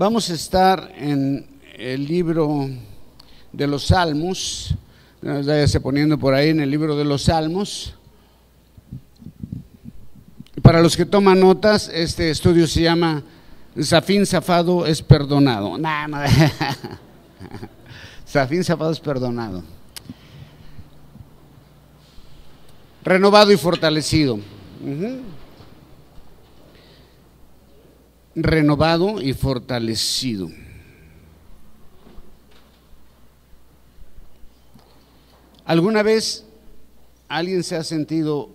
Vamos a estar en el libro de los Salmos. Váyase poniendo por ahí en el libro de los Salmos. Para los que toman notas, este estudio se llama Zafín Zafado es perdonado. Zafín Zafado es perdonado. Renovado y fortalecido. Renovado y fortalecido. ¿Alguna vez alguien se ha sentido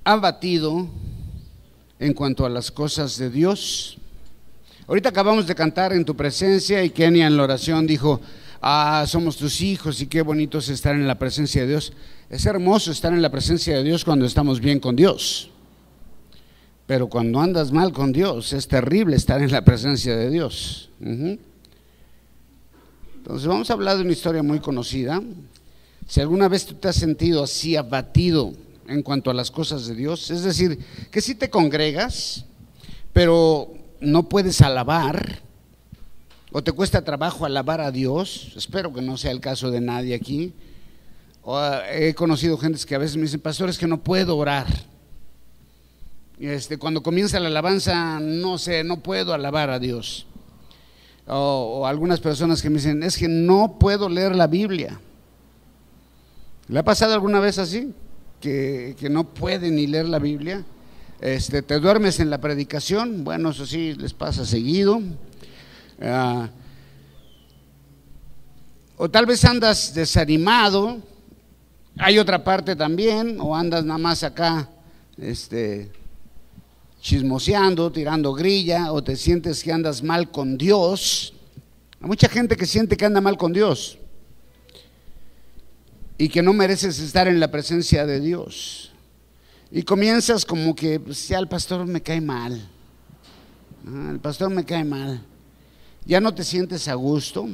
abatido en cuanto a las cosas de Dios? Ahorita acabamos de cantar En tu presencia y Kenia en la oración dijo: somos tus hijos y qué bonito es estar en la presencia de Dios. Es hermoso estar en la presencia de Dios cuando estamos bien con Dios, pero cuando andas mal con Dios es terrible estar en la presencia de Dios. Entonces vamos a hablar de una historia muy conocida. Si alguna vez tú te has sentido así abatido en cuanto a las cosas de Dios, es decir, que sí te congregas, pero no puedes alabar, o te cuesta trabajo alabar a Dios. Espero que no sea el caso de nadie aquí. He conocido gentes que a veces me dicen: pastor, es que no puedo orar. Cuando comienza la alabanza, no puedo alabar a Dios. O algunas personas que me dicen: es que no puedo leer la Biblia. ¿Le ha pasado alguna vez así? Que no puede ni leer la Biblia. Te duermes en la predicación. Bueno, eso sí les pasa seguido. O tal vez andas desanimado. Hay otra parte también. O andas nada más acá chismoseando, tirando grilla, o te sientes que andas mal con Dios. Hay mucha gente que siente que anda mal con Dios y que no mereces estar en la presencia de Dios. Y comienzas como que, pues, ya el pastor me cae mal. El pastor me cae mal. Ya no te sientes a gusto.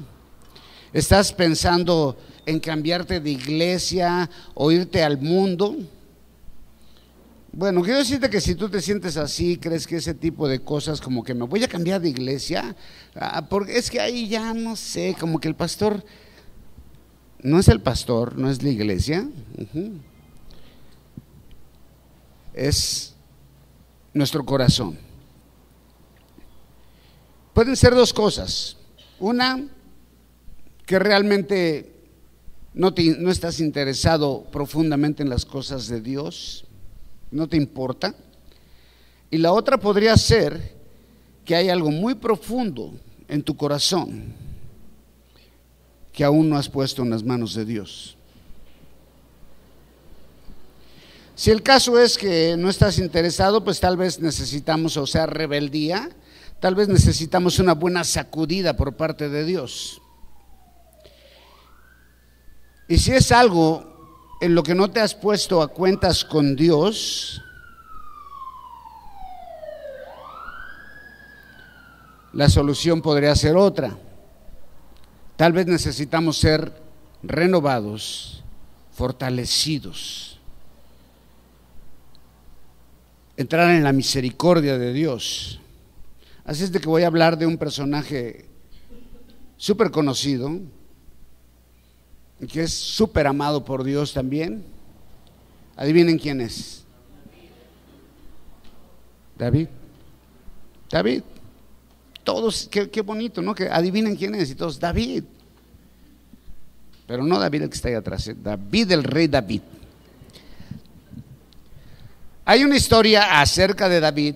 Estás pensando en cambiarte de iglesia o irte al mundo. Bueno, quiero decirte que si tú te sientes así, crees que ese tipo de cosas, como que me voy a cambiar de iglesia, porque es que ahí ya no sé, como que el pastor no es el pastor, no es la iglesia. Es nuestro corazón. Pueden ser dos cosas. Una, que realmente no estás interesado profundamente en las cosas de Dios, no te importa. Y la otra podría ser que hay algo muy profundo en tu corazón que aún no has puesto en las manos de Dios. Si el caso es que no estás interesado, pues tal vez necesitamos, rebeldía, tal vez necesitamos una buena sacudida por parte de Dios. Y si es algo en lo que no te has puesto a cuentas con Dios, la solución podría ser otra. Tal vez necesitamos ser renovados, fortalecidos, entrar en la misericordia de Dios. Así es de que voy a hablar de un personaje súper conocido, que es súper amado por Dios también. Adivinen quién es. David. Todos, qué bonito, ¿no? Que adivinen quién es y todos: David. Pero no David el que está ahí atrás, David, el rey David. Hay una historia acerca de David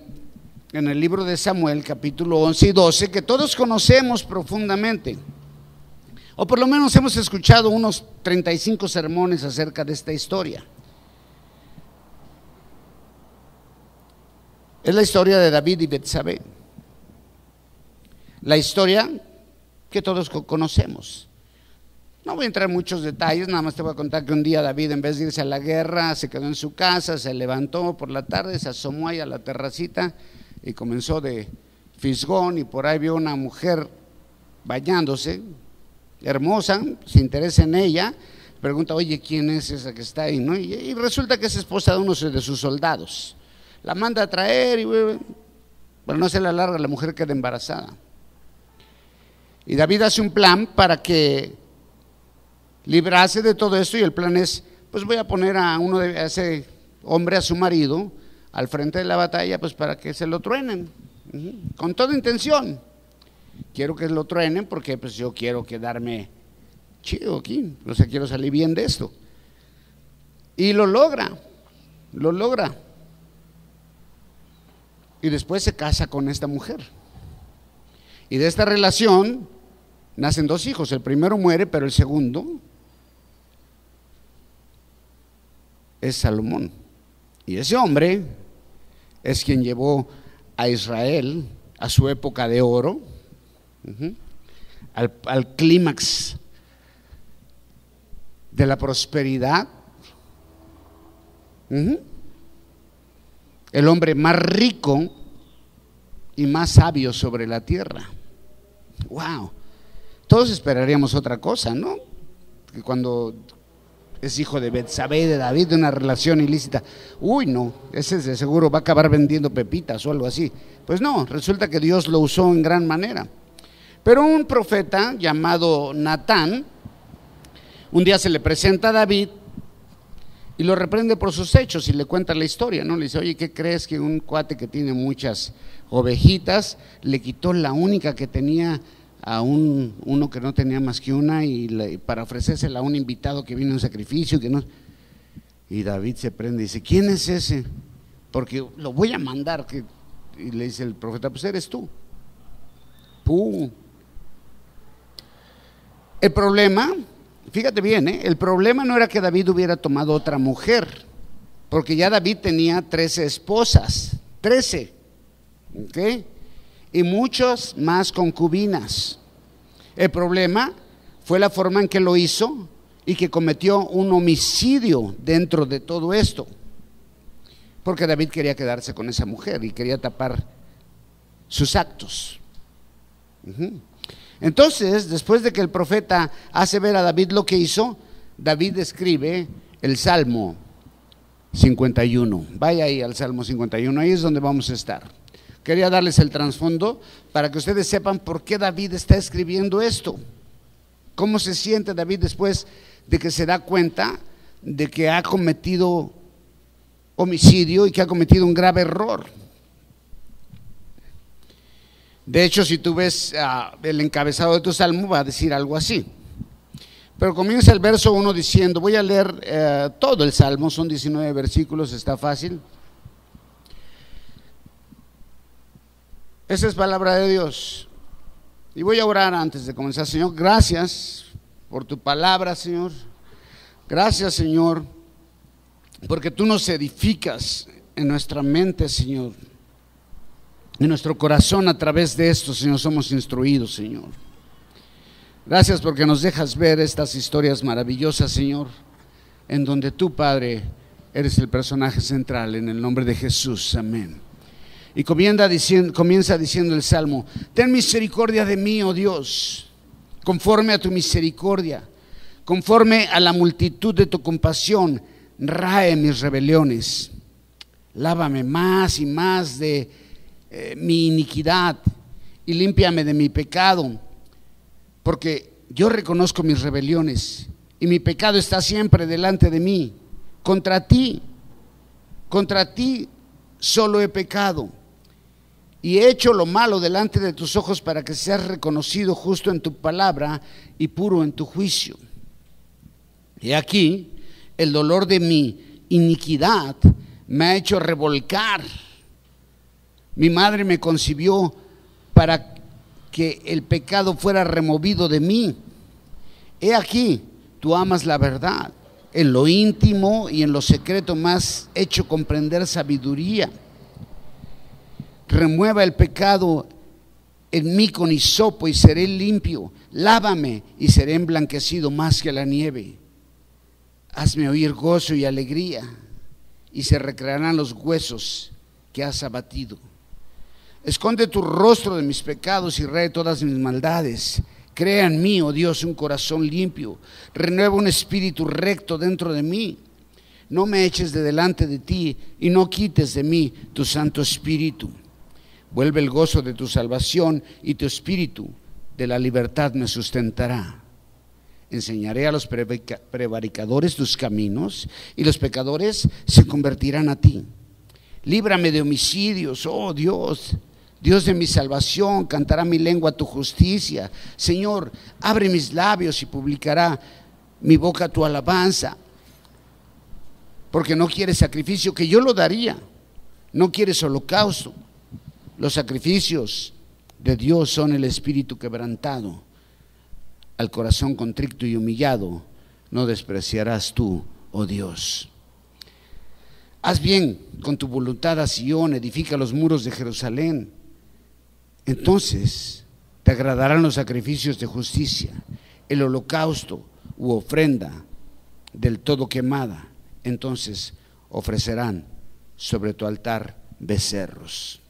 en el libro de Samuel, capítulo 11 y 12, que todos conocemos profundamente. O por lo menos hemos escuchado unos 35 sermones acerca de esta historia. Es la historia de David y Betsabé. La historia que todos conocemos. No voy a entrar en muchos detalles, nada más te voy a contar que un día David, en vez de irse a la guerra, se quedó en su casa, se levantó por la tarde, se asomó ahí a la terracita y comenzó de fisgón, y por ahí vio una mujer bañándose, hermosa, se interesa en ella, pregunta: oye, ¿quién es esa que está ahí? ¿No? Y resulta que es esposa de uno de sus soldados. La manda a traer y Para no hacerla larga, la mujer queda embarazada. Y David hace un plan para que librase de todo esto, y el plan es, pues voy a poner a ese hombre, a su marido, al frente de la batalla, pues para que se lo truenen, con toda intención. Quiero que lo truenen porque pues yo quiero quedarme chido aquí, o sea, quiero salir bien de esto. Y lo logra. Y después se casa con esta mujer. Y de esta relación nacen 2 hijos. El primero muere, pero el segundo es Salomón. Y ese hombre es quien llevó a Israel a su época de oro, al clímax de la prosperidad. El hombre más rico y más sabio sobre la tierra. Wow. Todos esperaríamos otra cosa, ¿no? Que cuando es hijo de Betsabé, de David, de una relación ilícita, uy, no, ese de seguro va a acabar vendiendo pepitas o algo así. Pues no, resulta que Dios lo usó en gran manera. Pero un profeta llamado Natán un día se le presenta a David y lo reprende por sus hechos y le cuenta la historia, ¿no? Le dice, oye, ¿qué crees que un cuate que tiene muchas ovejitas le quitó la única que tenía a uno que no tenía más que una, y para ofrecérsela a un invitado que vino a un sacrificio? Y David se prende y dice, ¿quién es ese? Porque lo voy a mandar. Y le dice el profeta, pues eres tú. ¡Pum! El problema, fíjate bien, el problema no era que David hubiera tomado otra mujer, porque ya David tenía 13 esposas, 13, ¿ok? Y muchas más concubinas. El problema fue la forma en que lo hizo y que cometió un homicidio dentro de todo esto, porque David quería quedarse con esa mujer y quería tapar sus actos. Entonces, después de que el profeta hace ver a David lo que hizo, David escribe el Salmo 51. Vaya ahí al Salmo 51, ahí es donde vamos a estar. Quería darles el trasfondo para que ustedes sepan por qué David está escribiendo esto. ¿Cómo se siente David después de que se da cuenta de que ha cometido homicidio y que ha cometido un grave error? De hecho, si tú ves el encabezado de tu salmo, va a decir algo así. Pero comienza el verso 1 diciendo, voy a leer todo el salmo, son 19 versículos, está fácil. Esa es palabra de Dios. Y voy a orar antes de comenzar. Señor, gracias por tu palabra, Señor. Gracias, Señor, porque tú nos edificas en nuestra mente, Señor. En nuestro corazón, a través de esto, Señor, somos instruidos, Señor. Gracias porque nos dejas ver estas historias maravillosas, Señor, en donde tú, Padre, eres el personaje central, en el nombre de Jesús, amén. Y comienza diciendo el Salmo, ten misericordia de mí, oh Dios, conforme a tu misericordia, conforme a la multitud de tu compasión, rae mis rebeliones. Lávame más y más de mi iniquidad y límpiame de mi pecado, porque yo reconozco mis rebeliones y mi pecado está siempre delante de mí. Contra ti solo he pecado y he hecho lo malo delante de tus ojos, para que seas reconocido justo en tu palabra y puro en tu juicio. Y aquí el dolor de mi iniquidad me ha hecho revolcar. Mi madre me concibió para que el pecado fuera removido de mí. He aquí, tú amas la verdad. En lo íntimo y en lo secreto me has hecho comprender sabiduría. Remueva el pecado en mí con hisopo y seré limpio. Lávame y seré emblanquecido más que la nieve. Hazme oír gozo y alegría, y se recrearán los huesos que has abatido. Esconde tu rostro de mis pecados y rae todas mis maldades. Crea en mí, oh Dios, un corazón limpio. Renueva un espíritu recto dentro de mí. No me eches de delante de ti y no quites de mí tu Santo Espíritu. Vuelve el gozo de tu salvación y tu espíritu de la libertad me sustentará. Enseñaré a los prevaricadores tus caminos y los pecadores se convertirán a ti. Líbrame de homicidios, oh Dios, Dios de mi salvación, cantará mi lengua tu justicia. Señor, abre mis labios y publicará mi boca tu alabanza. Porque no quieres sacrificio, que yo lo daría. No quieres holocausto. Los sacrificios de Dios son el espíritu quebrantado. Al corazón contrito y humillado no despreciarás tú, oh Dios. Haz bien con tu voluntad a Sión, edifica los muros de Jerusalén. Entonces te agradarán los sacrificios de justicia, el holocausto u ofrenda del todo quemada. Entonces ofrecerán sobre tu altar becerros.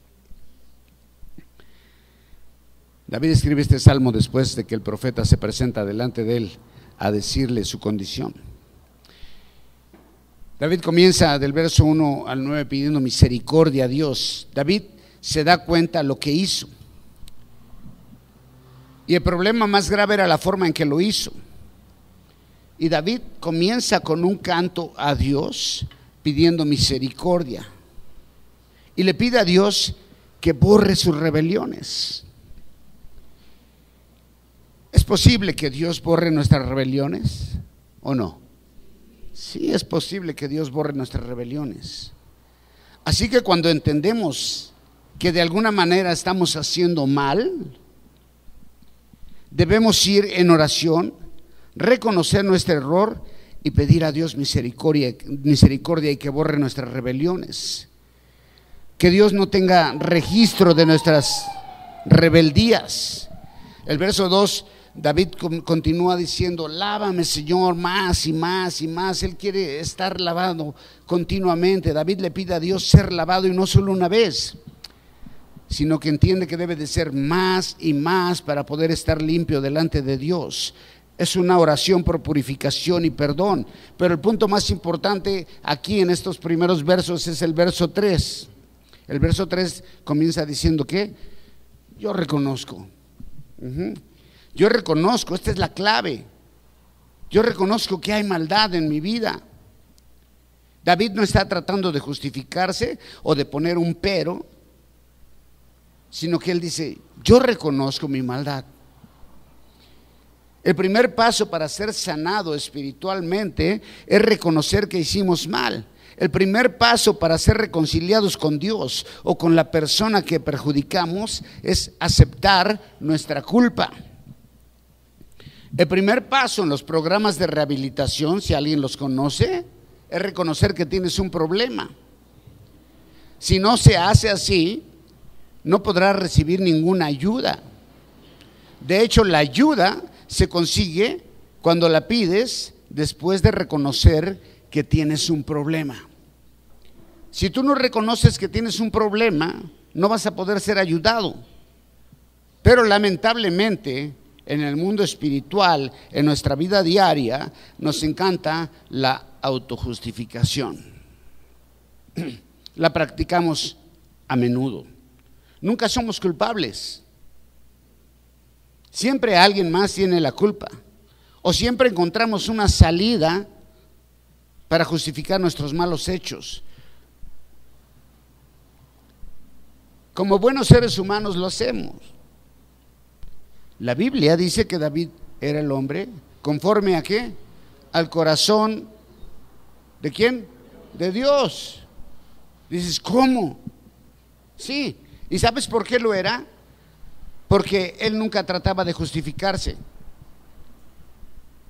David escribe este salmo después de que el profeta se presenta delante de él a decirle su condición. David comienza del verso 1 al 9 pidiendo misericordia a Dios. David se da cuenta lo que hizo. Y el problema más grave era la forma en que lo hizo. Y David comienza con un canto a Dios pidiendo misericordia. Y le pide a Dios que borre sus rebeliones. ¿Es posible que Dios borre nuestras rebeliones o no? Sí, es posible que Dios borre nuestras rebeliones. Así que cuando entendemos que de alguna manera estamos haciendo mal, debemos ir en oración, reconocer nuestro error y pedir a Dios misericordia y que borre nuestras rebeliones. Que Dios no tenga registro de nuestras rebeldías. El verso 2, David continúa diciendo: lávame, Señor, más y más y más. Él quiere estar lavado continuamente. David le pide a Dios ser lavado, y no solo una vez, sino que entiende que debe de ser más y más para poder estar limpio delante de Dios. Es una oración por purificación y perdón. Pero el punto más importante aquí en estos primeros versos es el verso 3. El verso 3 comienza diciendo que yo reconozco. Yo reconozco, esta es la clave. Yo reconozco que hay maldad en mi vida. David no está tratando de justificarse o de poner un pero, sino que él dice: yo reconozco mi maldad. El primer paso para ser sanado espiritualmente es reconocer que hicimos mal. El primer paso para ser reconciliados con Dios o con la persona que perjudicamos es aceptar nuestra culpa. El primer paso en los programas de rehabilitación, si alguien los conoce, es reconocer que tienes un problema. Si no se hace así, no podrás recibir ninguna ayuda. De hecho, la ayuda se consigue cuando la pides después de reconocer que tienes un problema. Si tú no reconoces que tienes un problema, no vas a poder ser ayudado. Pero lamentablemente, en el mundo espiritual, en nuestra vida diaria, nos encanta la autojustificación. La practicamos a menudo. Nunca somos culpables. Siempre alguien más tiene la culpa. O siempre encontramos una salida para justificar nuestros malos hechos. Como buenos seres humanos lo hacemos. La Biblia dice que David era el hombre conforme a ¿qué? Al corazón ¿de quién? De Dios. Dices, ¿cómo? Sí. ¿Y sabes por qué lo era? Porque él nunca trataba de justificarse.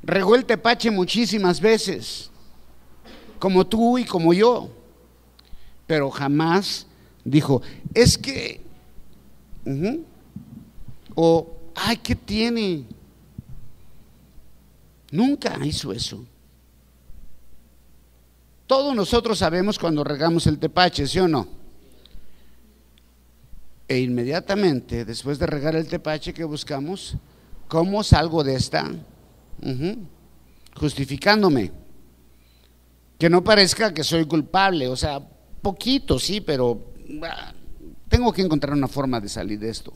Regó el tepache muchísimas veces, como tú y como yo, pero jamás dijo, es que, o, ay, ¿qué tiene? Nunca hizo eso. Todos nosotros sabemos cuando regamos el tepache, ¿sí o no? E inmediatamente, después de regar el tepache, ¿qué buscamos? ¿Cómo salgo de esta? Justificándome. Que no parezca que soy culpable, o sea, poquito, sí, pero Tengo que encontrar una forma de salir de esto.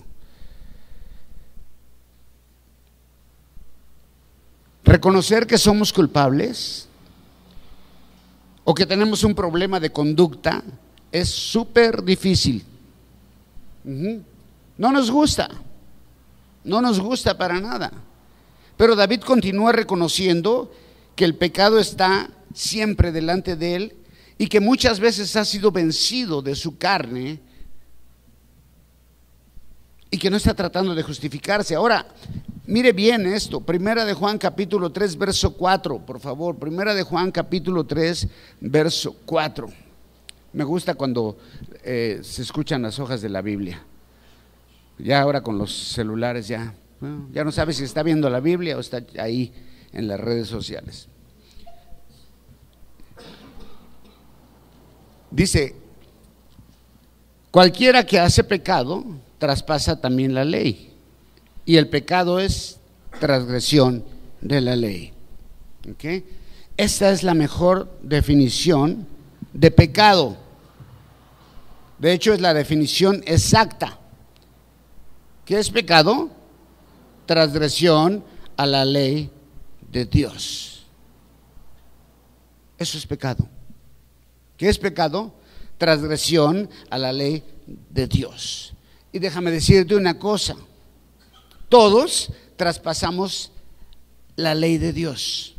Reconocer que somos culpables o que tenemos un problema de conducta es súper difícil. No nos gusta para nada. Pero David continúa reconociendo que el pecado está siempre delante de él y que muchas veces ha sido vencido de su carne y que no está tratando de justificarse. Ahora, mire bien esto, Primera de Juan capítulo 3 verso 4, por favor. Primera de Juan capítulo 3 verso 4. Me gusta cuando se escuchan las hojas de la Biblia. Ya ahora con los celulares ya no sabe si está viendo la Biblia o está ahí en las redes sociales. Dice: cualquiera que hace pecado traspasa también la ley, y el pecado es transgresión de la ley. ¿Okay? Esta es la mejor definición de pecado. De hecho, es la definición exacta. ¿Qué es pecado? Transgresión a la ley de Dios. Eso es pecado. ¿Qué es pecado? Transgresión a la ley de Dios. Y déjame decirte una cosa: todos traspasamos la ley de Dios.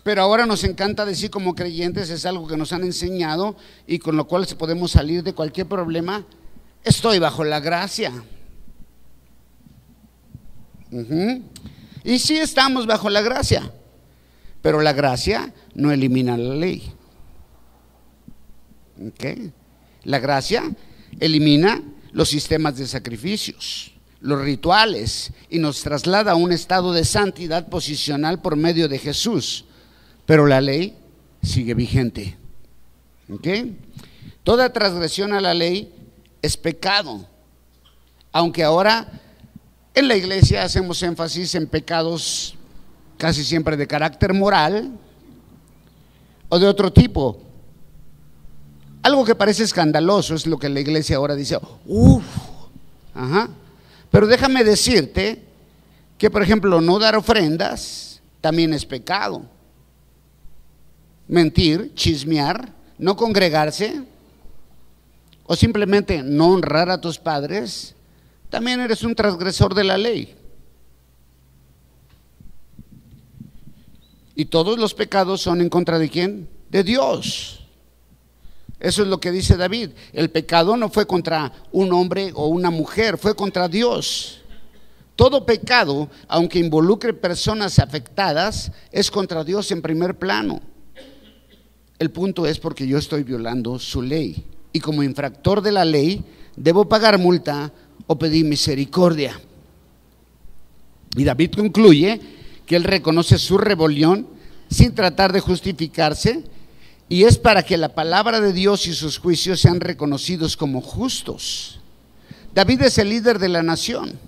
Pero ahora nos encanta decir como creyentes, es algo que nos han enseñado y con lo cual podemos salir de cualquier problema: estoy bajo la gracia. Y sí estamos bajo la gracia, pero la gracia no elimina la ley. ¿Okay? La gracia elimina los sistemas de sacrificios, los rituales, y nos traslada a un estado de santidad posicional por medio de Jesús. Pero la ley sigue vigente. ¿Okay? Toda transgresión a la ley es pecado, aunque ahora en la iglesia hacemos énfasis en pecados casi siempre de carácter moral o de otro tipo. Algo que parece escandaloso es lo que la iglesia ahora dice: pero déjame decirte que, por ejemplo, no dar ofrendas también es pecado. Mentir, chismear, no congregarse o simplemente no honrar a tus padres, también eres un transgresor de la ley. Y todos los pecados son en contra de ¿quién? De Dios. Eso es lo que dice David. El pecado no fue contra un hombre o una mujer, fue contra Dios. Todo pecado, aunque involucre personas afectadas, es contra Dios en primer plano. El punto es porque yo estoy violando su ley, y como infractor de la ley debo pagar multa o pedir misericordia. Y David concluye que él reconoce su rebelión sin tratar de justificarse, y es para que la palabra de Dios y sus juicios sean reconocidos como justos. David es el líder de la nación,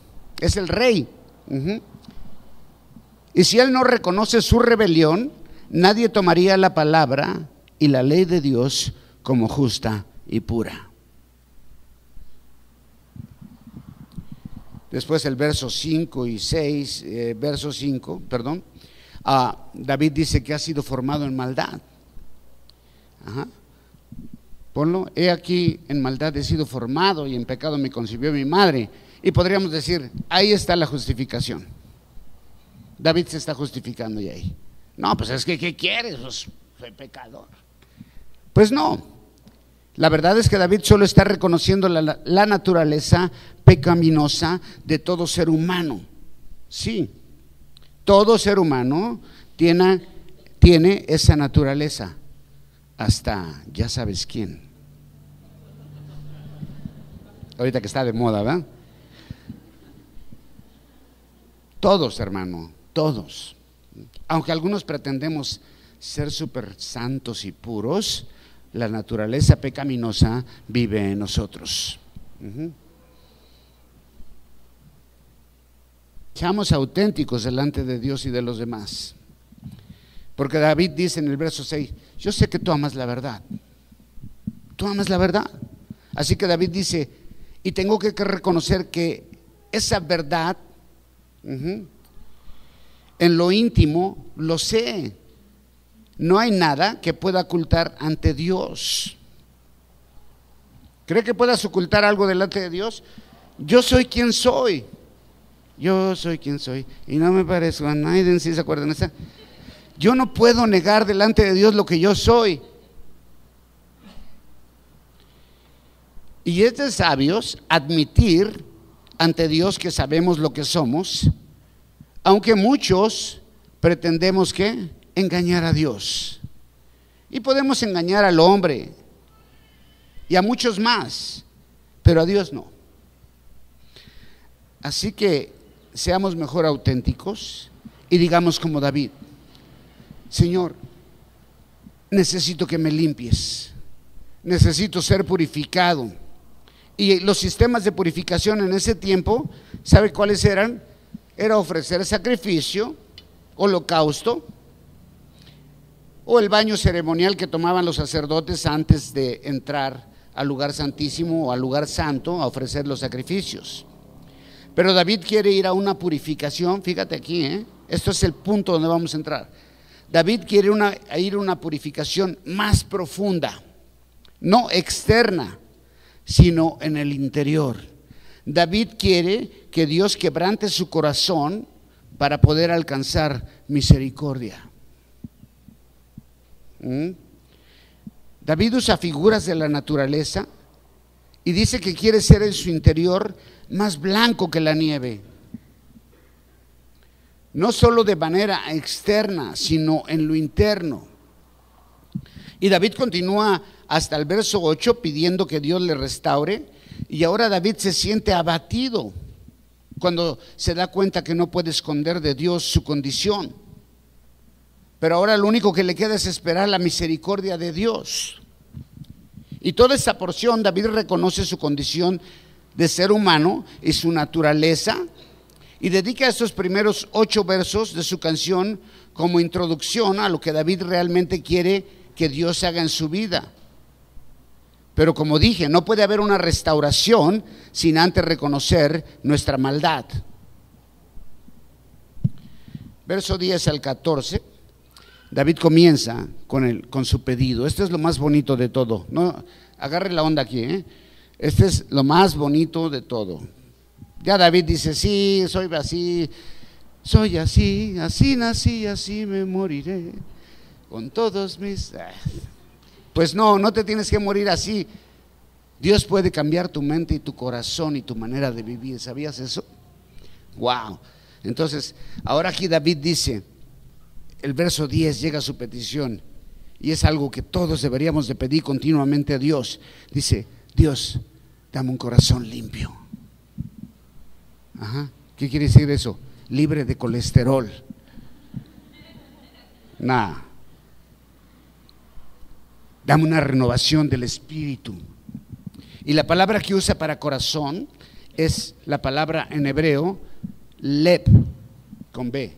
es el rey. Y si él no reconoce su rebelión, nadie tomaría la palabra y la ley de Dios como justa y pura. Después el verso 5 y 6, verso 5, perdón, David dice que ha sido formado en maldad. Ponlo: he aquí en maldad he sido formado y en pecado me concibió mi madre. Y podríamos decir, ahí está la justificación. David se está justificando y ahí. No, pues es que ¿qué quieres? Pues soy pecador. Pues no, la verdad es que David solo está reconociendo la naturaleza pecaminosa de todo ser humano. Sí, todo ser humano tiene esa naturaleza, hasta ya sabes quién. Ahorita que está de moda, ¿verdad? Todos, hermano, todos. Aunque algunos pretendemos ser súper santos y puros, la naturaleza pecaminosa vive en nosotros. Seamos auténticos delante de Dios y de los demás. Porque David dice en el verso 6: yo sé que tú amas la verdad. Tú amas la verdad. Así que David dice, y tengo que reconocer que esa verdad, en lo íntimo, lo sé. No hay nada que pueda ocultar ante Dios. ¿Cree que puedas ocultar algo delante de Dios? Yo soy quien soy. Yo soy quien soy. Y no me parezco a nadie, ¿sí se acuerdan de esa? Yo no puedo negar delante de Dios lo que yo soy. Y es de sabios admitir ante Dios que sabemos lo que somos, aunque muchos pretendemos que engañar a Dios. Y podemos engañar al hombre y a muchos más, pero a Dios no. Así que seamos mejor auténticos y digamos como David: Señor, necesito que me limpies, necesito ser purificado. Y los sistemas de purificación en ese tiempo, ¿sabe cuáles eran? Era ofrecer sacrificio, holocausto, o el baño ceremonial que tomaban los sacerdotes antes de entrar al lugar santísimo o al lugar santo a ofrecer los sacrificios. Pero David quiere ir a una purificación, fíjate aquí, esto es el punto donde vamos a entrar. David quiere ir a una purificación más profunda, no externa, sino en el interior. David quiere que Dios quebrante su corazón para poder alcanzar misericordia. David usa figuras de la naturaleza y dice que quiere ser en su interior más blanco que la nieve, no solo de manera externa, sino en lo interno. Y David continúa hasta el verso 8 pidiendo que Dios le restaure, y ahora David se siente abatido cuando se da cuenta que no puede esconder de Dios su condición. Pero ahora lo único que le queda es esperar la misericordia de Dios. Y toda esta porción, David reconoce su condición de ser humano y su naturaleza, y dedica estos primeros 8 versos de su canción como introducción a lo que David realmente quiere que Dios haga en su vida. Pero como dije, no puede haber una restauración sin antes reconocer nuestra maldad. Verso 10 al 14, David comienza con su pedido. Esto es lo más bonito de todo. No, agarre la onda aquí, Este es lo más bonito de todo. Ya David dice: sí, soy así, así nací, así me moriré, con todos mis... Pues no te tienes que morir así. Dios puede cambiar tu mente y tu corazón y tu manera de vivir. ¿Sabías eso? Wow. Entonces, ahora aquí David dice, el verso 10 llega a su petición, y es algo que todos deberíamos de pedir continuamente a Dios. Dice: Dios, dame un corazón limpio. ¿Qué quiere decir eso? Libre de colesterol. Dame una renovación del espíritu. Y la palabra que usa para corazón es la palabra en hebreo leb, con B,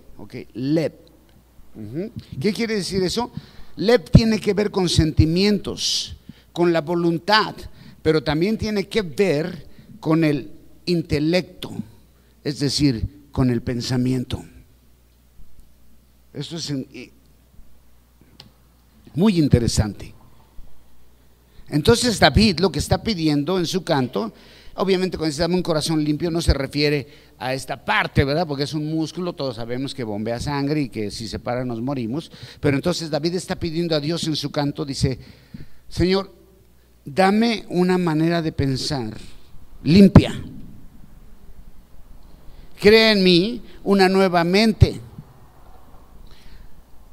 leb. ¿Qué quiere decir eso? Leb tiene que ver con sentimientos, con la voluntad, pero también tiene que ver con el intelecto, es decir, con el pensamiento. Esto es muy interesante. Entonces David lo que está pidiendo en su canto, obviamente cuando dice dame un corazón limpio, no se refiere a esta parte, ¿verdad? Porque es un músculo, todos sabemos que bombea sangre y que si se para nos morimos. Pero entonces David está pidiendo a Dios en su canto, dice: Señor, dame una manera de pensar limpia. Crea en mí una nueva mente,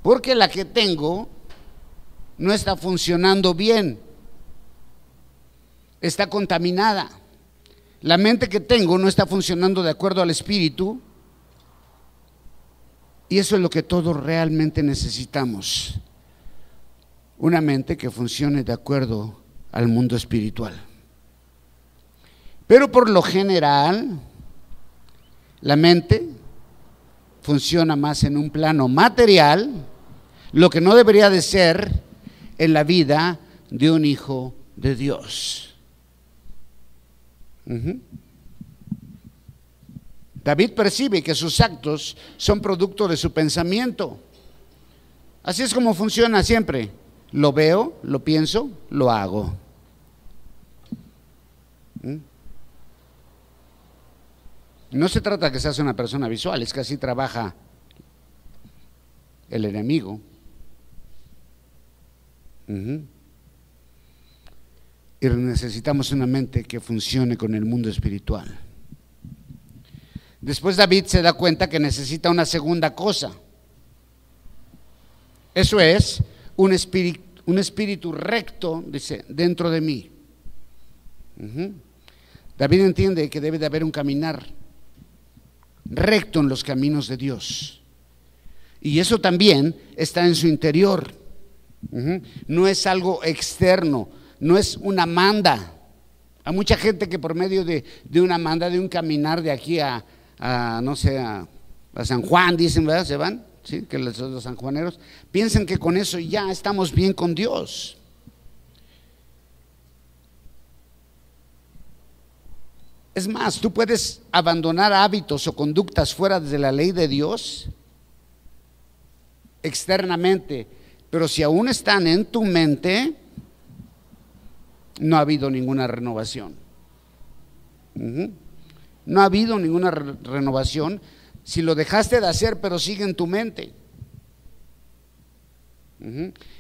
porque la que tengo no está funcionando bien, está contaminada. La mente que tengo no está funcionando de acuerdo al Espíritu, y eso es lo que todos realmente necesitamos: una mente que funcione de acuerdo al mundo espiritual. Pero por lo general, la mente funciona más en un plano material, lo que no debería de ser en la vida de un hijo de Dios. Ujú. David percibe que sus actos son producto de su pensamiento. Así es como funciona siempre. Lo veo, lo pienso, lo hago. No se trata de que seas una persona visual, es que así trabaja el enemigo. Y necesitamos una mente que funcione con el mundo espiritual. Después David se da cuenta que necesita una segunda cosa. Eso es un espíritu recto, dice, dentro de mí. David entiende que debe de haber un caminar recto en los caminos de Dios. Y eso también está en su interior. No es algo externo, no es una manda. Hay mucha gente que por medio de una manda, de un caminar de aquí a no sé, a San Juan, dicen, ¿verdad? Se van, ¿sí? Que los sanjuaneros piensan que con eso ya estamos bien con Dios. Es más, tú puedes abandonar hábitos o conductas fuera de la ley de Dios externamente, pero si aún están en tu mente, no ha habido ninguna renovación. No ha habido ninguna renovación si lo dejaste de hacer, pero sigue en tu mente.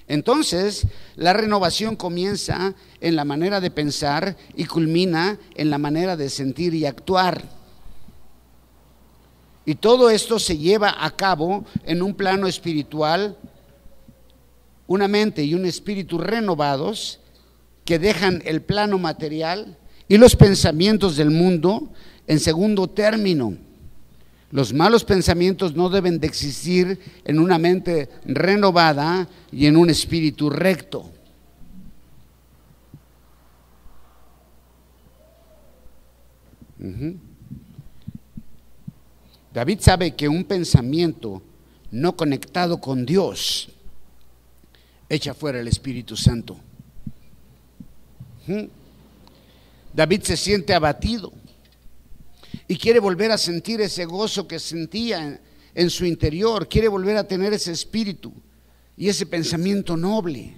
Entonces, la renovación comienza en la manera de pensar y culmina en la manera de sentir y actuar. Y todo esto se lleva a cabo en un plano espiritual, una mente y un espíritu renovados que dejan el plano material y los pensamientos del mundo en segundo término. Los malos pensamientos no deben de existir en una mente renovada y en un espíritu recto. David sabe que un pensamiento no conectado con Dios echa fuera el Espíritu Santo. David se siente abatido y quiere volver a sentir ese gozo que sentía en su interior, quiere volver a tener ese espíritu y ese pensamiento noble.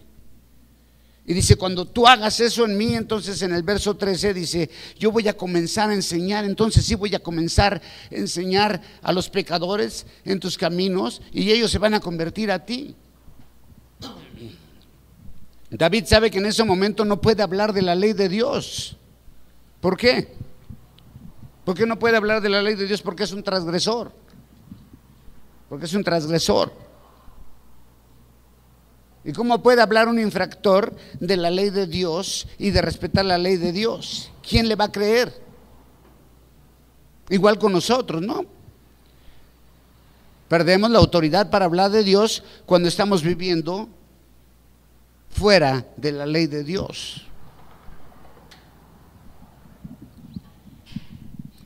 Y dice, cuando tú hagas eso en mí, entonces en el verso 13 dice, yo voy a comenzar a enseñar, entonces sí voy a comenzar a enseñar a los pecadores en tus caminos y ellos se van a convertir a ti. David sabe que en ese momento no puede hablar de la ley de Dios. ¿Por qué? ¿Por qué no puede hablar de la ley de Dios? Porque es un transgresor. Porque es un transgresor. ¿Y cómo puede hablar un infractor de la ley de Dios y de respetar la ley de Dios? ¿Quién le va a creer? Igual con nosotros, ¿no? Perdemos la autoridad para hablar de Dios cuando estamos viviendo fuera de la ley de Dios.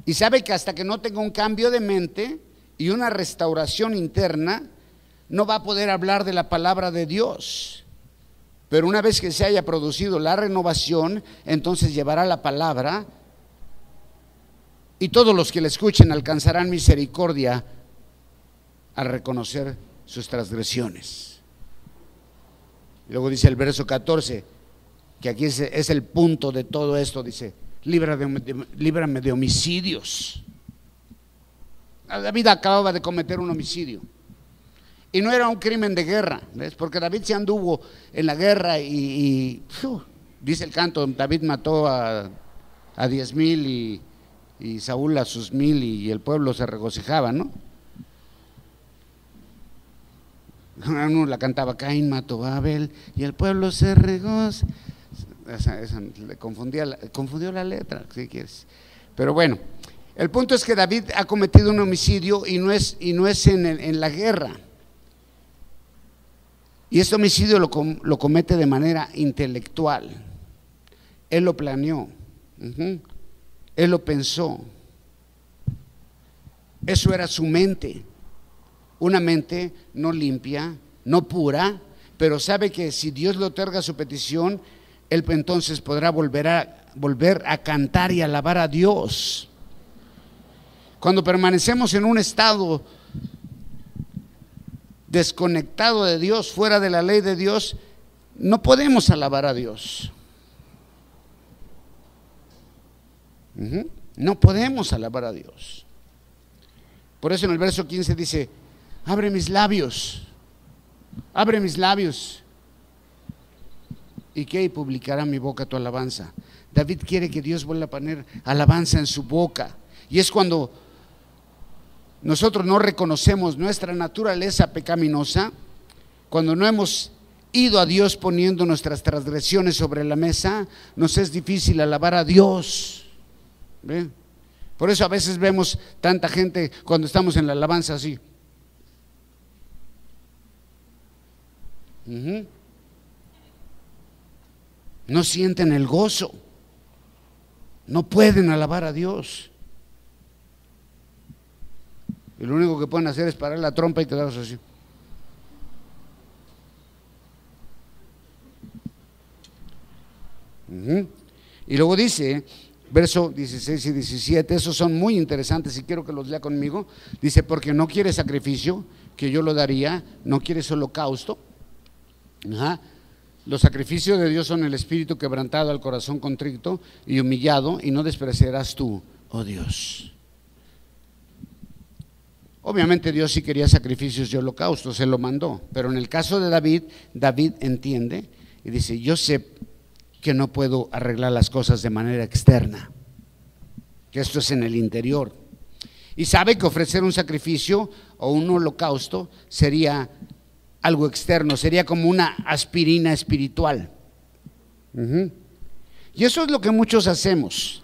Y sabe que hasta que no tenga un cambio de mente y una restauración interna, no va a poder hablar de la palabra de Dios. Pero una vez que se haya producido la renovación, entonces llevará la palabra y todos los que le escuchen alcanzarán misericordia al reconocer sus transgresiones. Y luego dice el verso 14, que aquí es el punto de todo esto, dice, líbrame de homicidios. David acababa de cometer un homicidio. Y no era un crimen de guerra, ¿ves? Porque David se anduvo en la guerra y dice el canto, David mató a 10,000 y Saúl a sus 1,000 y el pueblo se regocijaba, ¿no? Uno la cantaba, Caín mató a Abel y el pueblo se regocijaba. Esa le confundió la letra, si quieres. Pero bueno, el punto es que David ha cometido un homicidio y no es en la guerra. Y este homicidio lo comete de manera intelectual. Él lo planeó, él lo pensó. Eso era su mente. Una mente no limpia, no pura, pero sabe que si Dios le otorga su petición, él entonces podrá volver a volver a cantar y alabar a Dios. Cuando permanecemos en un estado desconectado de Dios, fuera de la ley de Dios, no podemos alabar a Dios. No podemos alabar a Dios. Por eso en el verso 15 dice: abre mis labios, abre mis labios. ¿Y qué? Y publicará mi boca tu alabanza. David quiere que Dios vuelva a poner alabanza en su boca. Y es cuando nosotros no reconocemos nuestra naturaleza pecaminosa, cuando no hemos ido a Dios poniendo nuestras transgresiones sobre la mesa, nos es difícil alabar a Dios. ¿Ve? Por eso a veces vemos tanta gente cuando estamos en la alabanza así. No sienten el gozo, no pueden alabar a Dios. Y lo único que pueden hacer es parar la trompa y quedarse así. Y luego dice, verso 16 y 17, esos son muy interesantes y quiero que los lea conmigo. Dice: porque no quieres sacrificio, que yo lo daría; no quieres holocausto. Los sacrificios de Dios son el espíritu quebrantado, al corazón contrito y humillado, y no despreciarás tú, oh Dios. Obviamente Dios sí quería sacrificios y holocaustos, se lo mandó, pero en el caso de David, David entiende y dice: yo sé que no puedo arreglar las cosas de manera externa, que esto es en el interior, y sabe que ofrecer un sacrificio o un holocausto sería algo externo, sería como una aspirina espiritual. Y eso es lo que muchos hacemos: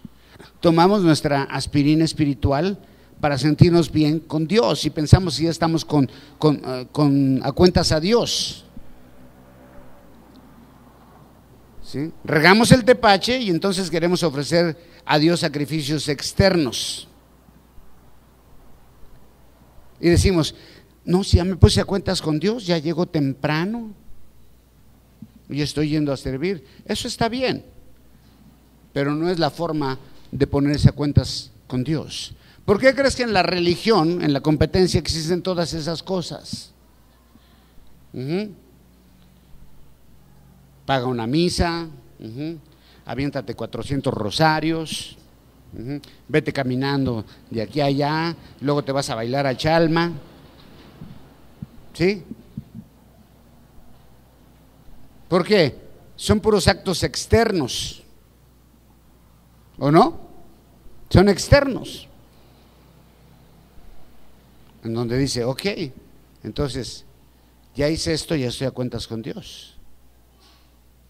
tomamos nuestra aspirina espiritual para sentirnos bien con Dios y pensamos que ya estamos a cuentas a Dios. ¿Sí? Regamos el tepache y entonces queremos ofrecer a Dios sacrificios externos. Y decimos: no, si ya me puse a cuentas con Dios, ya llego temprano y estoy yendo a servir. Eso está bien, pero no es la forma de ponerse a cuentas con Dios. ¿Por qué crees que en la religión, en la competencia, existen todas esas cosas? Paga una misa, aviéntate 400 rosarios, vete caminando de aquí a allá, luego te vas a bailar a Chalma. ¿Sí? ¿Por qué? Son puros actos externos, ¿o no? Son externos, en donde dice: ok, entonces ya hice esto, ya estoy a cuentas con Dios.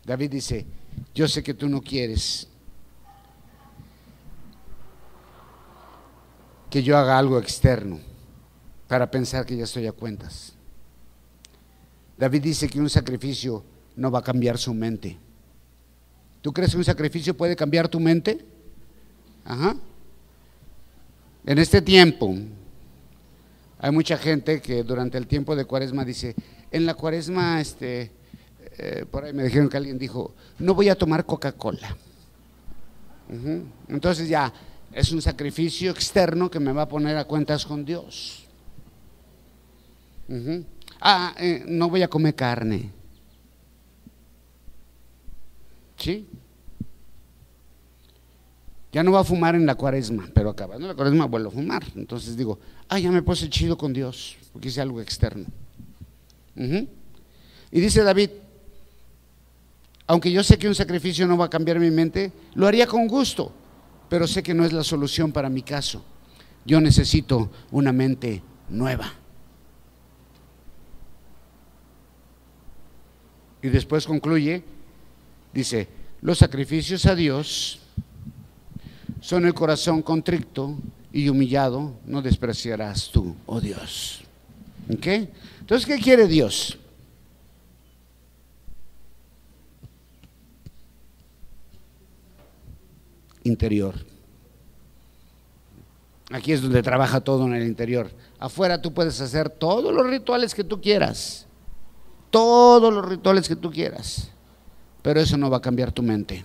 David dice: yo sé que tú no quieres que yo haga algo externo para pensar que ya estoy a cuentas. David dice que un sacrificio no va a cambiar su mente. ¿Tú crees que un sacrificio puede cambiar tu mente? En este tiempo hay mucha gente que durante el tiempo de Cuaresma dice: en la Cuaresma, por ahí me dijeron que alguien dijo: no voy a tomar Coca-Cola. Entonces ya es un sacrificio externo que me va a poner a cuentas con Dios. No voy a comer carne. ¿Sí? Ya no voy a fumar en la Cuaresma, pero acabando la Cuaresma vuelvo a fumar. Entonces digo: ya me puse chido con Dios porque hice algo externo. Y dice David: aunque yo sé que un sacrificio no va a cambiar mi mente, lo haría con gusto, pero sé que no es la solución para mi caso. Yo necesito una mente nueva. Y después concluye, dice: los sacrificios a Dios son el corazón contrito y humillado, no despreciarás tú, oh Dios. ¿Ok? Entonces, ¿qué quiere Dios? Interior. Aquí es donde trabaja todo, en el interior. Afuera tú puedes hacer todos los rituales que tú quieras, todos los rituales que tú quieras, pero eso no va a cambiar tu mente.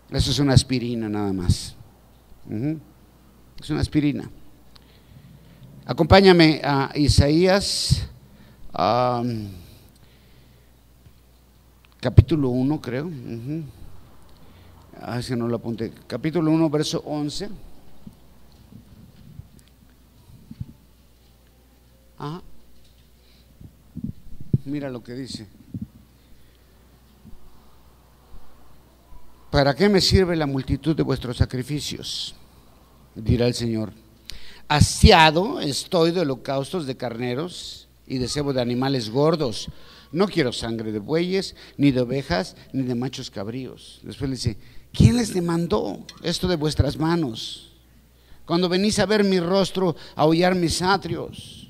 Eso es una aspirina nada más. Es una aspirina. Acompáñame a Isaías capítulo 1, creo. Si no lo apunté. Capítulo 1, verso 11. Mira lo que dice. ¿Para qué me sirve la multitud de vuestros sacrificios? Dirá el Señor. Hastiado estoy de holocaustos de carneros y de cebo de animales gordos. No quiero sangre de bueyes, ni de ovejas, ni de machos cabríos. Después le dice: ¿quién les demandó esto de vuestras manos? Cuando venís a ver mi rostro, a aullar mis atrios.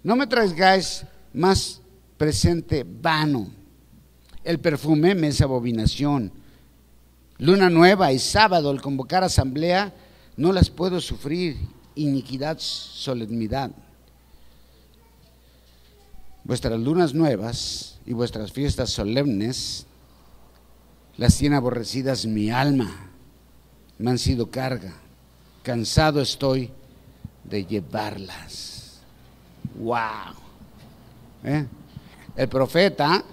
No me traigáis más presente vano. El perfume me es abominación. Luna nueva y sábado, al convocar asamblea, no las puedo sufrir. Iniquidad, solemnidad. Vuestras lunas nuevas y vuestras fiestas solemnes las tiene aborrecidas mi alma. Me han sido carga. Cansado estoy de llevarlas. Wow. El profeta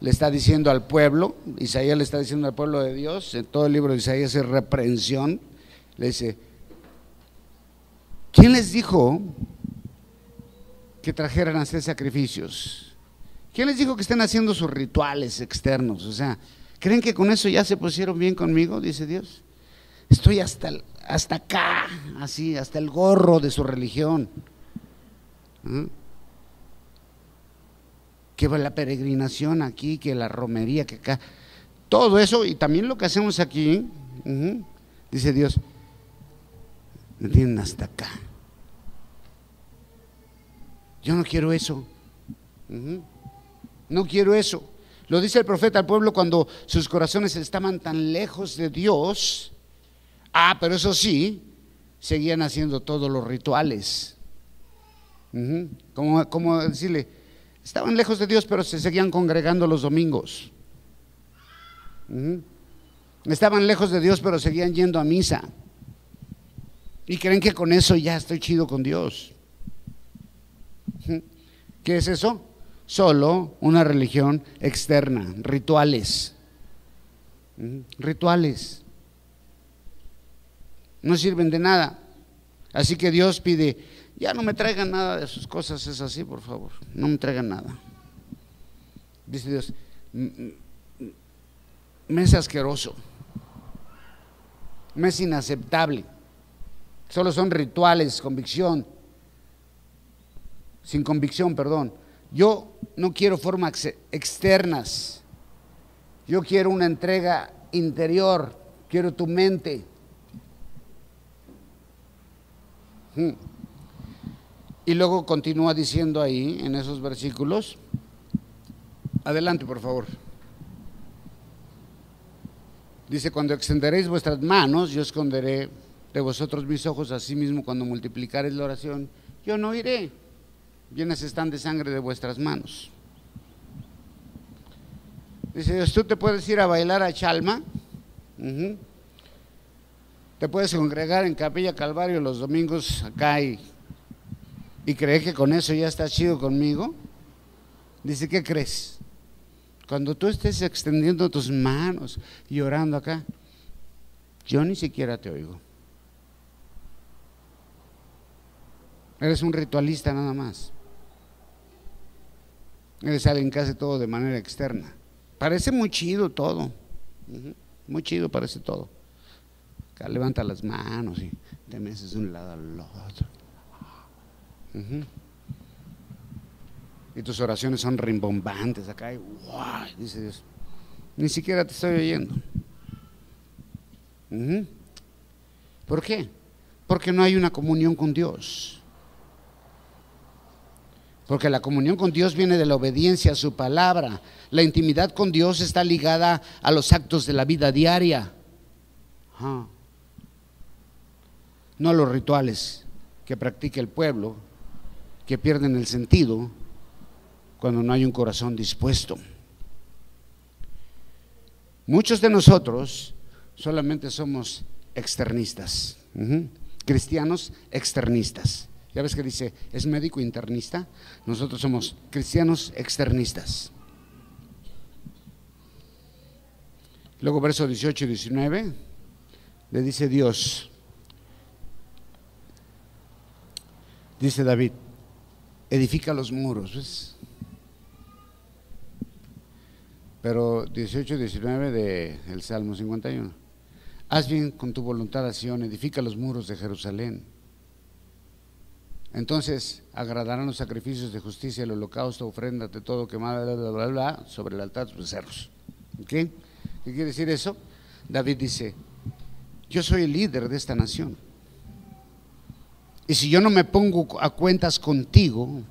le está diciendo al pueblo, Isaías le está diciendo al pueblo de Dios, en todo el libro de Isaías es reprensión. Le dice: ¿quién les dijo que trajeran a hacer sacrificios? ¿Quién les dijo que estén haciendo sus rituales externos? O sea, ¿creen que con eso ya se pusieron bien conmigo? Dice Dios. Estoy hasta acá, así, hasta el gorro de su religión. Que va la peregrinación aquí, que la romería, que acá. Todo eso, y también lo que hacemos aquí, dice Dios, me tienen hasta acá. Yo no quiero eso. No quiero eso. Lo dice el profeta al pueblo cuando sus corazones estaban tan lejos de Dios. Pero eso sí, seguían haciendo todos los rituales. Como decirle, estaban lejos de Dios, pero se seguían congregando los domingos. Estaban lejos de Dios, pero seguían yendo a misa. Y creen que con eso ya estoy chido con Dios. ¿Qué es eso? Solo una religión externa, rituales. Rituales. No sirven de nada. Así que Dios pide: ya no me traigan nada de sus cosas, es así, por favor. No me traigan nada. Dice Dios: me es asqueroso, me es inaceptable. Solo son rituales, sin convicción, perdón. Yo no quiero formas externas. Yo quiero una entrega interior. Quiero tu mente. Y luego continúa diciendo ahí en esos versículos. Adelante, por favor. Dice: cuando extenderéis vuestras manos, yo esconderé de vosotros mis ojos. Asimismo, cuando multiplicaréis la oración, yo no iré. Llenas están de sangre de vuestras manos. Dice Dios: tú te puedes ir a bailar a Chalma. Te puedes congregar en Capilla Calvario los domingos acá y creer que con eso ya estás chido conmigo. Dice: ¿qué crees? Cuando tú estés extendiendo tus manos y orando acá, yo ni siquiera te oigo. Eres un ritualista nada más. Eres alguien que hace todo de manera externa. Parece muy chido todo. Muy chido parece todo. Acá levanta las manos y te meces de un lado al otro. Y tus oraciones son rimbombantes acá y ¡wow! Dice Dios: ni siquiera te estoy oyendo. ¿Por qué? Porque no hay una comunión con Dios. Porque la comunión con Dios viene de la obediencia a su palabra. La intimidad con Dios está ligada a los actos de la vida diaria. No a los rituales que practica el pueblo, que pierden el sentido cuando no hay un corazón dispuesto. Muchos de nosotros solamente somos externistas, cristianos externistas. Ya ves que dice, es médico internista. Nosotros somos cristianos externistas. Luego verso 18 y 19, le dice Dios, dice David, edifica los muros, ¿ves? Pero 18 y 19 del Salmo 51, haz bien con tu voluntad a Sión, edifica los muros de Jerusalén. Entonces agradarán los sacrificios de justicia, el holocausto, ofrenda de todo quemado, bla, bla, bla, bla, sobre el altar de tus becerros. ¿Okay? ¿Qué quiere decir eso? David dice, yo soy el líder de esta nación, y si yo no me pongo a cuentas contigo,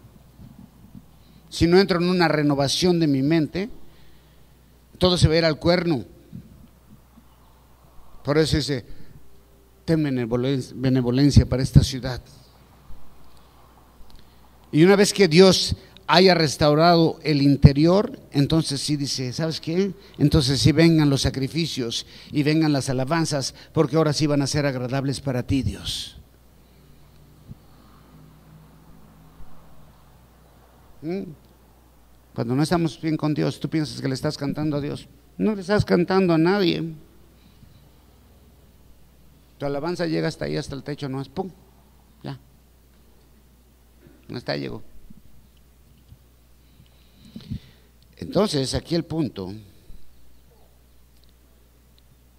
si no entro en una renovación de mi mente, todo se va a ir al cuerno. Por eso dice, ten benevolencia para esta ciudad. Y una vez que Dios haya restaurado el interior, entonces sí dice, ¿sabes qué? Entonces sí vengan los sacrificios y vengan las alabanzas, porque ahora sí van a ser agradables para ti, Dios. Cuando no estamos bien con Dios, tú piensas que le estás cantando a Dios. No le estás cantando a nadie. Tu alabanza llega hasta ahí, hasta el techo, no es pum, ya. No está, llegó. Entonces, aquí el punto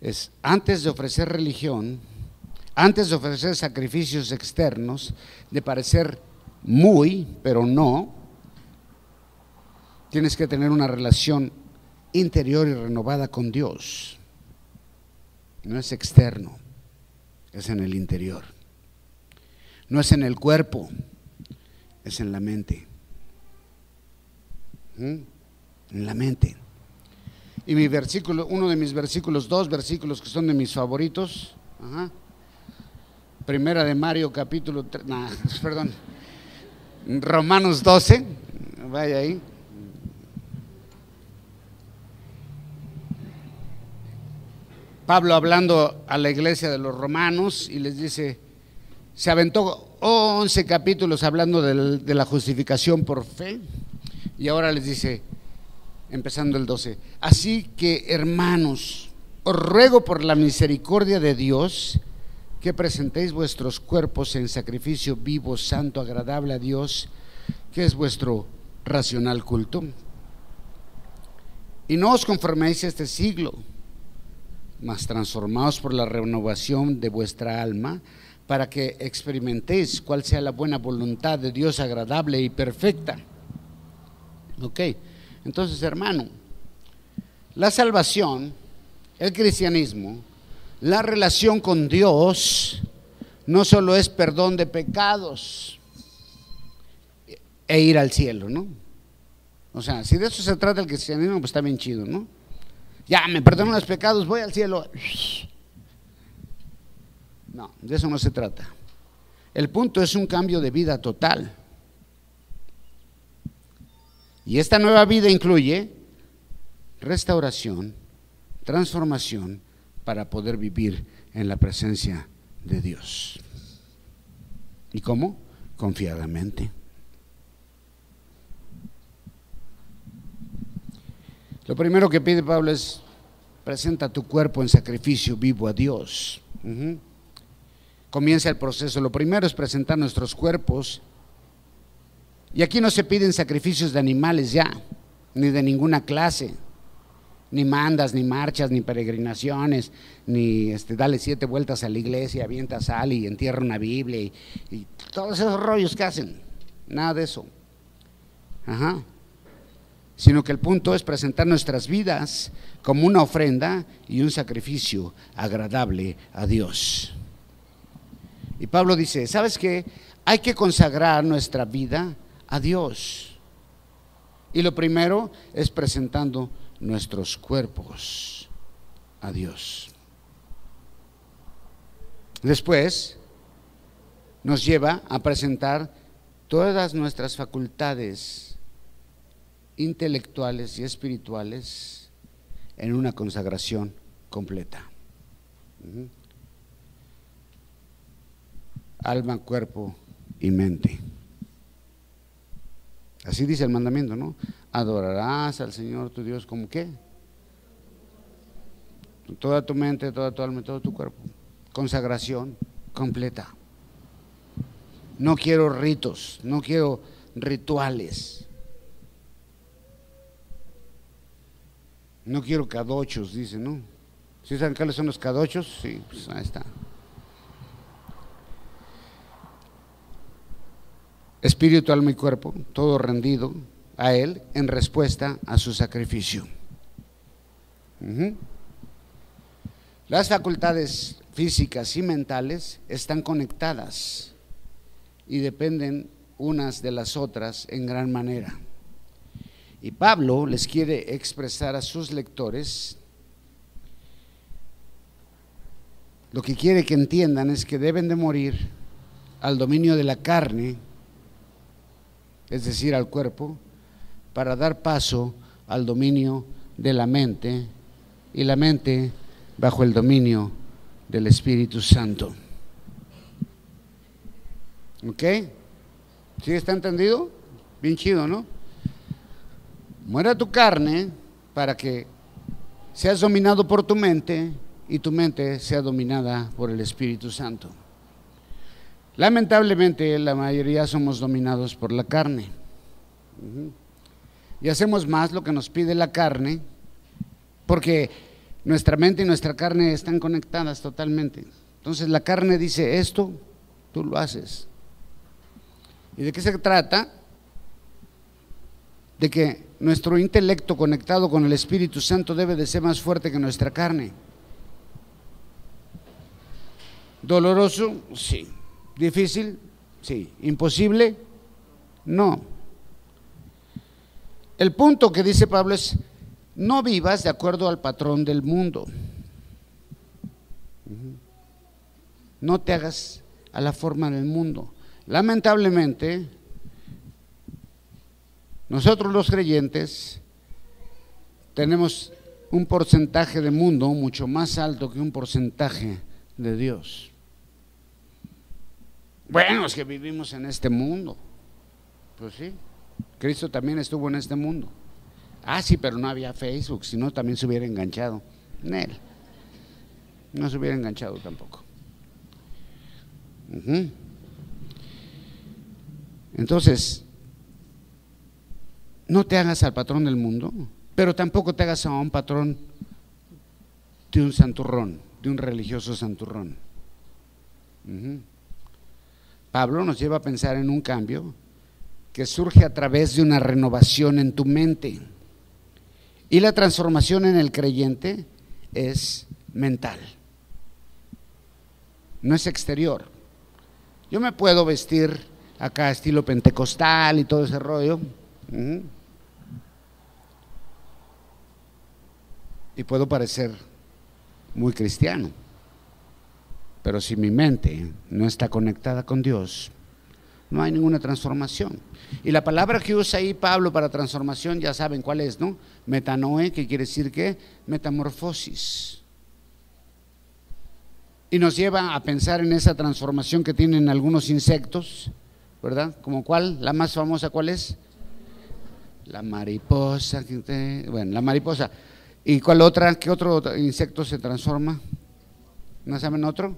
es, antes de ofrecer religión, antes de ofrecer sacrificios externos, de parecer muy, pero no, tienes que tener una relación interior y renovada con Dios. No es externo, es en el interior. No es en el cuerpo, es en la mente. En la mente. Y mi versículo, uno de mis versículos, dos versículos que son de mis favoritos, Primera de Mario capítulo 3, perdón, Romanos 12, vaya ahí. Pablo hablando a la iglesia de los romanos y les dice, se aventó 11 capítulos hablando de la justificación por fe, y ahora les dice, empezando el 12, así que hermanos, os ruego por la misericordia de Dios que presentéis vuestros cuerpos en sacrificio vivo, santo, agradable a Dios, que es vuestro racional culto, y no os conforméis a este siglo, mas transformaos por la renovación de vuestra alma, para que experimentéis cuál sea la buena voluntad de Dios, agradable y perfecta. Ok, entonces, hermano, la salvación, el cristianismo, la relación con Dios, no solo es perdón de pecados e ir al cielo, ¿no? O sea, si de eso se trata el cristianismo, pues está bien chido, ¿no? Ya, me perdonan los pecados, voy al cielo. No, de eso no se trata. El punto es un cambio de vida total. Y esta nueva vida incluye restauración, transformación, para poder vivir en la presencia de Dios. ¿Y cómo? Confiadamente. Lo primero que pide Pablo es, presenta tu cuerpo en sacrificio vivo a Dios. Comienza el proceso. Lo primero es presentar nuestros cuerpos. Y aquí no se piden sacrificios de animales ya, ni de ninguna clase, ni mandas, ni marchas, ni peregrinaciones, ni dale 7 vueltas a la iglesia, avienta sal y entierra una Biblia y todos esos rollos que hacen. Nada de eso. Sino que el punto es presentar nuestras vidas como una ofrenda y un sacrificio agradable a Dios. Y Pablo dice, ¿sabes qué? Hay que consagrar nuestra vida a Dios. Y lo primero es presentando nuestros cuerpos a Dios. Después nos lleva a presentar todas nuestras facultades intelectuales y espirituales en una consagración completa. Alma, cuerpo y mente. Así dice el mandamiento, ¿no? Adorarás al Señor tu Dios como ¿qué? Toda tu mente, toda tu alma, todo tu cuerpo. Consagración completa. No quiero ritos, no quiero rituales. No quiero cadochos, dice, ¿no? ¿Sí saben cuáles son los cadochos? Sí, pues ahí está. Espíritu, alma y cuerpo, todo rendido a Él en respuesta a su sacrificio. Las facultades físicas y mentales están conectadas y dependen unas de las otras en gran manera. Y Pablo les quiere expresar a sus lectores, lo que quiere que entiendan es que deben de morir al dominio de la carne, es decir, al cuerpo, para dar paso al dominio de la mente, y la mente bajo el dominio del Espíritu Santo. ¿Ok? ¿Sí está entendido? Bien chido, ¿no? Muera tu carne para que seas dominado por tu mente y tu mente sea dominada por el Espíritu Santo. Lamentablemente la mayoría somos dominados por la carne y hacemos más lo que nos pide la carne, porque nuestra mente y nuestra carne están conectadas totalmente. Entonces la carne dice esto, tú lo haces. ¿Y de qué se trata? De que nuestro intelecto conectado con el Espíritu Santo debe de ser más fuerte que nuestra carne. ¿Doloroso? Sí. ¿Difícil? Sí. ¿Imposible? No. El punto que dice Pablo es: no vivas de acuerdo al patrón del mundo. No te hagas a la forma del mundo. Lamentablemente, nosotros los creyentes tenemos un porcentaje de mundo mucho más alto que un porcentaje de Dios. Bueno, es que vivimos en este mundo. Pues sí, Cristo también estuvo en este mundo. Ah, sí, pero no había Facebook, si no también se hubiera enganchado. No se hubiera enganchado tampoco. Entonces, no te hagas al patrón del mundo, pero tampoco te hagas a un patrón de un santurrón, de un religioso santurrón. Pablo nos lleva a pensar en un cambio que surge a través de una renovación en tu mente. Y la transformación en el creyente es mental, no es exterior. Yo me puedo vestir acá estilo pentecostal y todo ese rollo, y puedo parecer muy cristiano, pero si mi mente no está conectada con Dios, no hay ninguna transformación. Y la palabra que usa ahí Pablo para transformación, ya saben cuál es, ¿no? Metanoe, que quiere decir que metamorfosis. Y nos lleva a pensar en esa transformación que tienen algunos insectos, ¿verdad? ¿Como cuál? La más famosa, ¿cuál es? La mariposa. Bueno, la mariposa. ¿Y cuál otra? ¿Qué otro insecto se transforma? ¿No saben otro?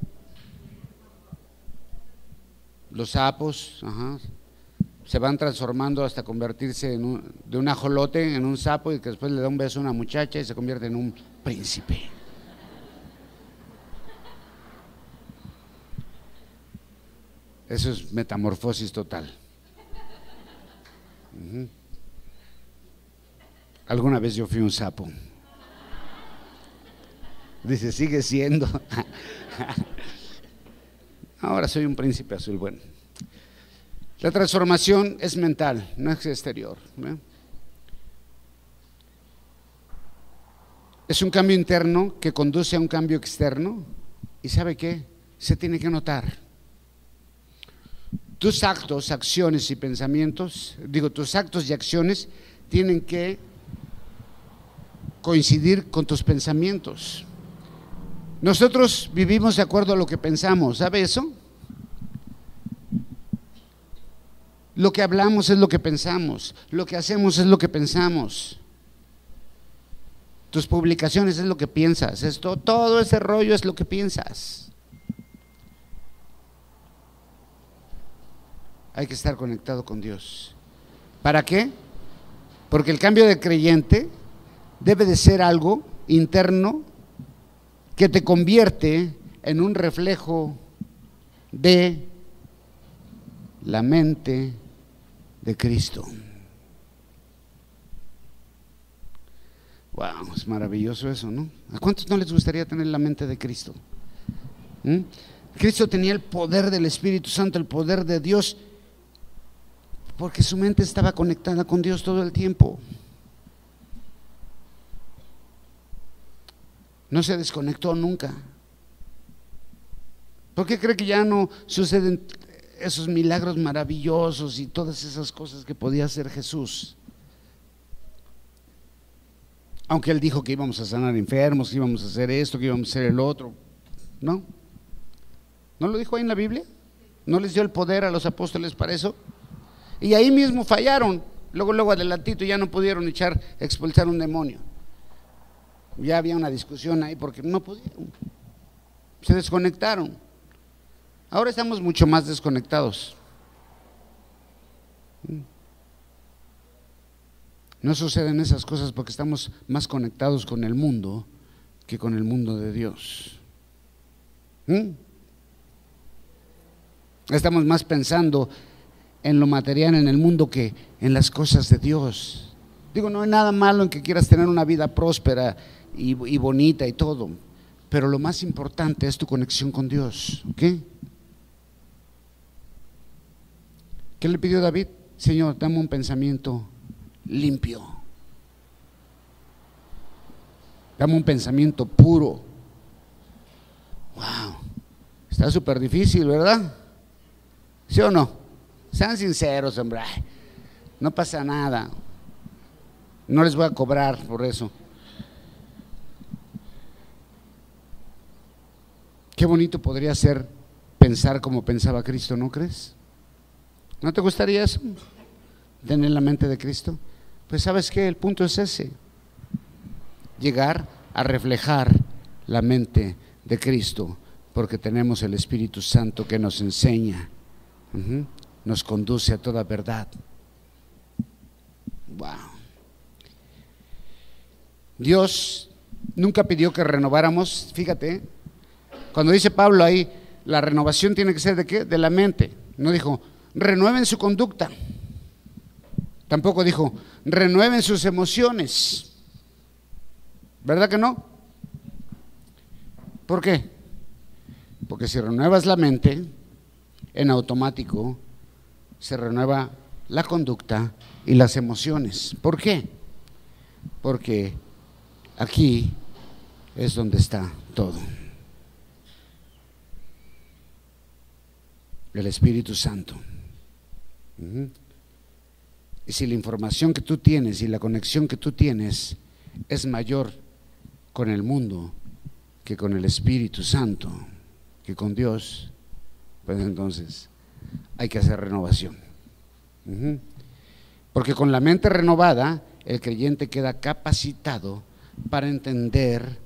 Los sapos, se van transformando hasta convertirse de un ajolote en un sapo, y que después le da un beso a una muchacha y se convierte en un príncipe. Eso es metamorfosis total. Alguna vez yo fui un sapo. Dice, sigue siendo. Ahora soy un príncipe azul. Bueno, la transformación es mental, no es exterior, ¿no? Es un cambio interno que conduce a un cambio externo. ¿Y sabe qué? Se tiene que notar. Tus actos, acciones y pensamientos, tus actos y acciones tienen que coincidir con tus pensamientos. Nosotros vivimos de acuerdo a lo que pensamos, ¿sabe eso? Lo que hablamos es lo que pensamos, lo que hacemos es lo que pensamos. Tus publicaciones es lo que piensas, todo ese rollo es lo que piensas. Hay que estar conectado con Dios. ¿Para qué? Porque el cambio de creyente debe de ser algo interno que te convierte en un reflejo de la mente de Cristo. Wow, es maravilloso eso, ¿no? ¿A cuántos no les gustaría tener la mente de Cristo? Cristo tenía el poder del Espíritu Santo, el poder de Dios, porque su mente estaba conectada con Dios todo el tiempo. No se desconectó nunca. ¿Por qué cree que ya no suceden esos milagros maravillosos y todas esas cosas que podía hacer Jesús? Aunque Él dijo que íbamos a sanar enfermos, que íbamos a hacer esto, que íbamos a hacer el otro. ¿No? ¿No lo dijo ahí en la Biblia? ¿No les dio el poder a los apóstoles para eso? Y ahí mismo fallaron. Luego adelantito ya no pudieron expulsar un demonio. Ya había una discusión ahí porque no pudieron. Se desconectaron. Ahora estamos mucho más desconectados. No suceden esas cosas porque estamos más conectados con el mundo que con el mundo de Dios. Estamos más pensando en lo material, en el mundo, que en las cosas de Dios. Digo, no hay nada malo en que quieras tener una vida próspera y bonita y todo, pero lo más importante es tu conexión con Dios, ¿ok? ¿Qué le pidió David? Señor, dame un pensamiento limpio, dame un pensamiento puro. Wow, está súper difícil, ¿verdad? ¿Sí o no? Sean sinceros, hombre. Ay, no pasa nada, no les voy a cobrar por eso. Qué bonito podría ser pensar como pensaba Cristo, ¿no crees? ¿No te gustaría eso? Tener la mente de Cristo. Pues ¿sabes qué? El punto es ese: llegar a reflejar la mente de Cristo, porque tenemos el Espíritu Santo que nos enseña, nos conduce a toda verdad. Wow. Dios nunca pidió que renováramos. Fíjate, cuando dice Pablo ahí, la renovación tiene que ser ¿de qué? De la mente. No dijo, renueven su conducta. Tampoco dijo, renueven sus emociones. ¿Verdad que no? ¿Por qué? Porque si renuevas la mente, en automático se renueva la conducta y las emociones. ¿Por qué? Porque aquí es donde está todo. El Espíritu Santo. Y si la información que tú tienes y la conexión que tú tienes es mayor con el mundo que con el Espíritu Santo, que con Dios, pues entonces hay que hacer renovación. Porque con la mente renovada el creyente queda capacitado para entender,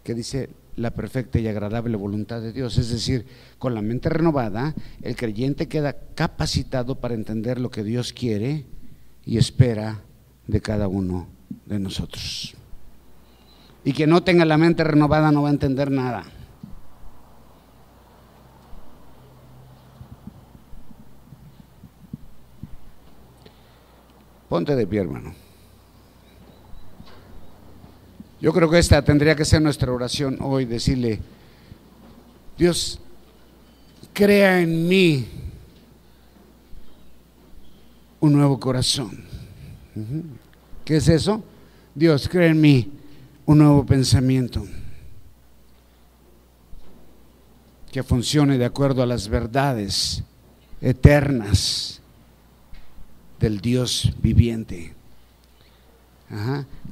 que dice, la perfecta y agradable voluntad de Dios. Es decir, con la mente renovada el creyente queda capacitado para entender lo que Dios quiere y espera de cada uno de nosotros. Y quien no tenga la mente renovada no va a entender nada. Ponte de pie, hermano. Yo creo que esta tendría que ser nuestra oración hoy, decirle, Dios, crea en mí un nuevo corazón. ¿Qué es eso? Dios, crea en mí un nuevo pensamiento que funcione de acuerdo a las verdades eternas del Dios viviente.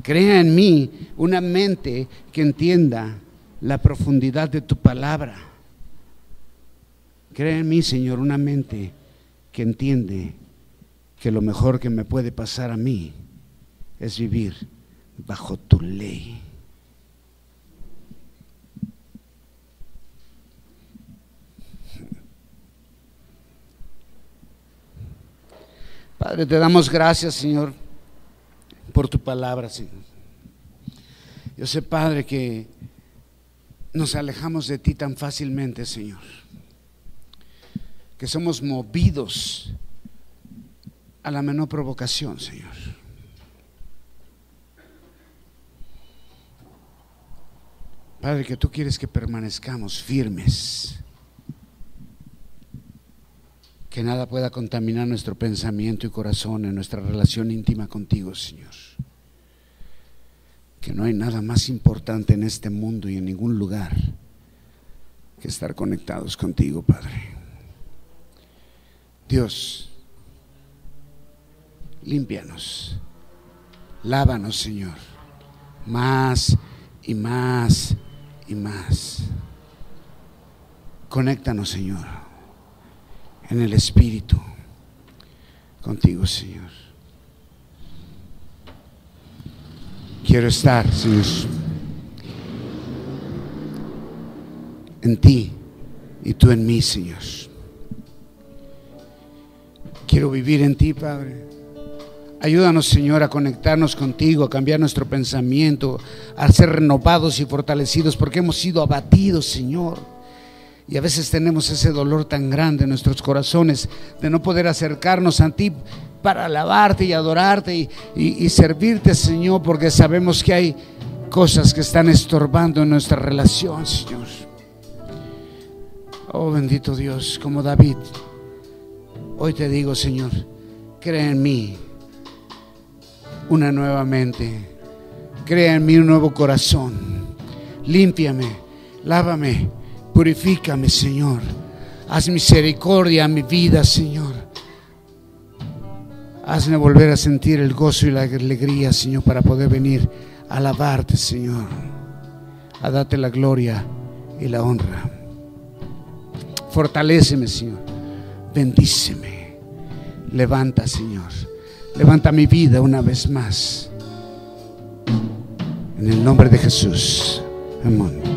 Crea en mí una mente que entienda la profundidad de tu palabra. Crea en mí, Señor, una mente que entiende que lo mejor que me puede pasar a mí es vivir bajo tu ley. Padre, te damos gracias, Señor, por tu palabra, Señor. Yo sé, Padre, que nos alejamos de ti tan fácilmente, Señor, que somos movidos a la menor provocación, Señor. Padre, que tú quieres que permanezcamos firmes, que nada pueda contaminar nuestro pensamiento y corazón en nuestra relación íntima contigo, Señor. Que no hay nada más importante en este mundo y en ningún lugar que estar conectados contigo, Padre. Dios, límpianos, lávanos, Señor, más y más y más. Conéctanos, Señor, en el Espíritu contigo, Señor. Quiero estar, Señor, en ti y tú en mí, Señor. Quiero vivir en ti, Padre. Ayúdanos, Señor, a conectarnos contigo, a cambiar nuestro pensamiento, a ser renovados y fortalecidos, porque hemos sido abatidos, Señor. Y a veces tenemos ese dolor tan grande en nuestros corazones de no poder acercarnos a ti para alabarte y adorarte y servirte, Señor, porque sabemos que hay cosas que están estorbando en nuestra relación, Señor. Oh, bendito Dios, como David, hoy te digo, Señor, crea en mí una nueva mente, crea en mí un nuevo corazón, límpiame, lávame, purifícame, Señor. Haz misericordia a mi vida, Señor. Hazme volver a sentir el gozo y la alegría, Señor, para poder venir a alabarte, Señor, a darte la gloria y la honra. Fortaléceme, Señor. Bendíceme. Levanta, Señor. Levanta mi vida una vez más. En el nombre de Jesús. Amén.